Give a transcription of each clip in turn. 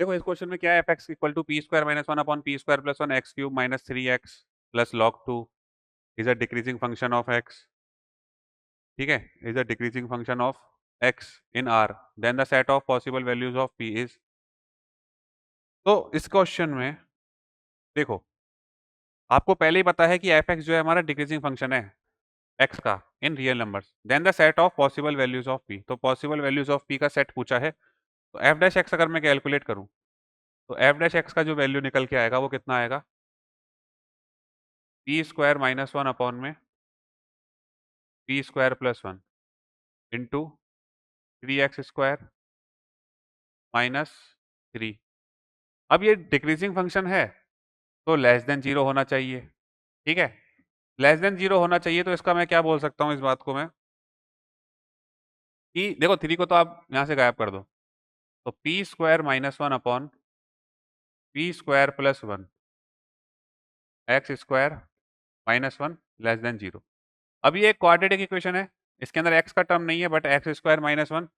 देखो इस क्वेश्चन में क्या है, F X equal to P square minus one upon P square plus one X cube minus 3x plus log 2 is a decreasing function of x, ठीक है, is a decreasing function of x in R, then the set of possible values of p is. तो इस question में देखो आपको पहले ही पता है कि एफ एक्स जो है हमारा डिक्रीजिंग फंक्शन है x का in real numbers, then the set of possible values of p। तो पॉसिबल वैल्यूज ऑफ p का सेट पूछा है, तो एफ डैश एक्स अगर मैं कैलकुलेट करूं तो एफ डैश एक्स का जो वैल्यू निकल के आएगा वो कितना आएगा, P square minus one upon में P square plus one into 3x square minus 3। अब ये डिक्रीजिंग फंक्शन है तो लेस देन जीरो होना चाहिए, ठीक है, लेस देन जीरो होना चाहिए। तो इसका मैं क्या बोल सकता हूँ इस बात को मैं, कि देखो 3 को तो आप यहाँ से गायब कर दो, तो P square minus one upon P square plus one x square minus one less than zero. अब ये एक क्वाड्रेटिक इक्वेशन है, इसके अंदर एक्स का टर्म नहीं है, but x square minus one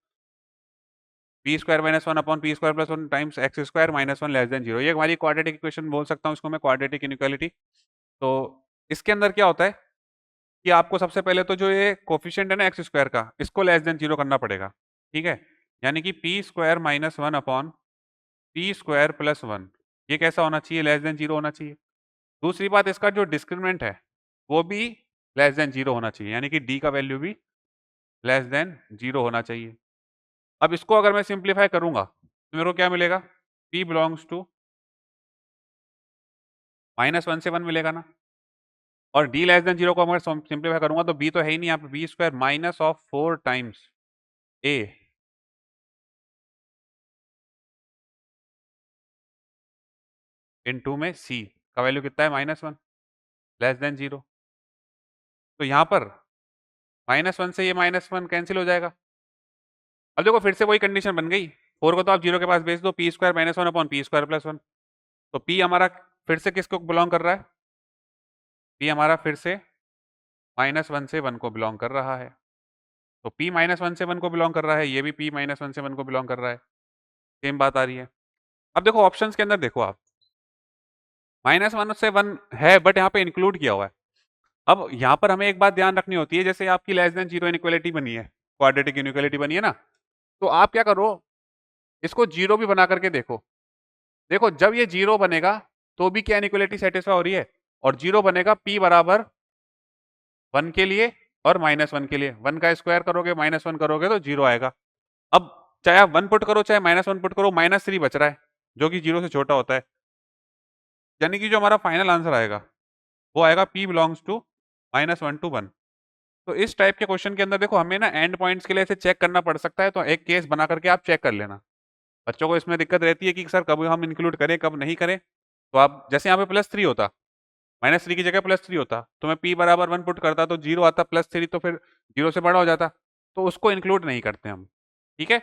P square minus one upon P square plus one times x square minus one less than zero, ये हमारी क्वाड्रेटिक इक्वेशन बोल सकता हूँ इसको मैं, क्वाड्रेटिक इनइक्वालिटी। तो इसके अंदर क्या होता है कि आपको सबसे पहले तो जो ये कोफिशिएंट है ना एक्स स्क्वायर का, इसको लेस देन जीरो करना पड़ेगा, ठीक है, यानी कि P square minus one upon P square plus one, ये कैसा होना चाहिए, लेस देन जीरो होना चाहिए। दूसरी बात, इसका जो डिस्क्रिमिनेंट है वो भी लेस देन जीरो होना चाहिए, यानी कि डी का वैल्यू भी लेस देन जीरो होना चाहिए। अब इसको अगर मैं सिंप्लीफाई करूंगा तो मेरे को क्या मिलेगा, p belongs to minus one से वन मिलेगा ना, और d लेस देन जीरो को अगर सिंप्लीफाई करूंगा तो b तो है ही नहीं यहाँ पे, B square minus of 4 times a into में c का वैल्यू कितना है, minus one less than zero. तो यहाँ पर माइनस वन से ये माइनस वन कैंसिल हो जाएगा। अब देखो फिर से वही कंडीशन बन गई, 4 को तो आप जीरो के पास भेज दो, P square minus one upon P square plus one. तो p हमारा फिर से किसको बिलोंग कर रहा है, p हमारा फिर से माइनस वन से वन को बिलोंग कर रहा है। तो p माइनस वन से वन को बिलोंग कर रहा है, ये भी p माइनस वन से वन को बिलोंग कर रहा है, सेम बात आ रही है। अब देखो ऑप्शंस के अंदर देखो आप, माइनस वन से वन है बट यहाँ पे इंक्लूड किया हुआ है। अब यहाँ पर हमें एक बात ध्यान रखनी होती है, जैसे आपकी लेस देन जीरो इनइक्वालिटी बनी है, क्वाड्रेटिक इनइक्वालिटी बनी है ना, तो आप क्या करो, इसको जीरो भी बना करके देखो। देखो जब ये जीरो बनेगा तो भी क्या इनइक्वालिटी सेटिस्फाई हो रही है, और जीरो बनेगा p बराबर वन के लिए और माइनस वन के लिए, वन का स्क्वायर करोगे माइनस वन करोगे तो जीरो आएगा। अब चाहे आप वन पुट करो चाहे माइनस वन पुट करो, माइनस थ्री बच रहा है जो कि जीरो से छोटा होता है, यानी कि जो हमारा फाइनल आंसर आएगा वो आएगा p belongs to minus one to one. तो इस टाइप के क्वेश्चन के अंदर देखो हमें ना एंड पॉइंट्स के लिए इसे चेक करना पड़ सकता है, तो एक केस बना करके आप चेक कर लेना। बच्चों को इसमें दिक्कत रहती है कि सर कब हम इंक्लूड करें कब नहीं करें, तो आप जैसे यहाँ पे प्लस थ्री होता, माइनस थ्री की जगह प्लस थ्री होता, तो मैं p बराबर वन पुट करता तो जीरो आता, प्लस थ्री तो फिर जीरो से बड़ा हो जाता, तो उसको इंक्लूड नहीं करते हम, ठीक है।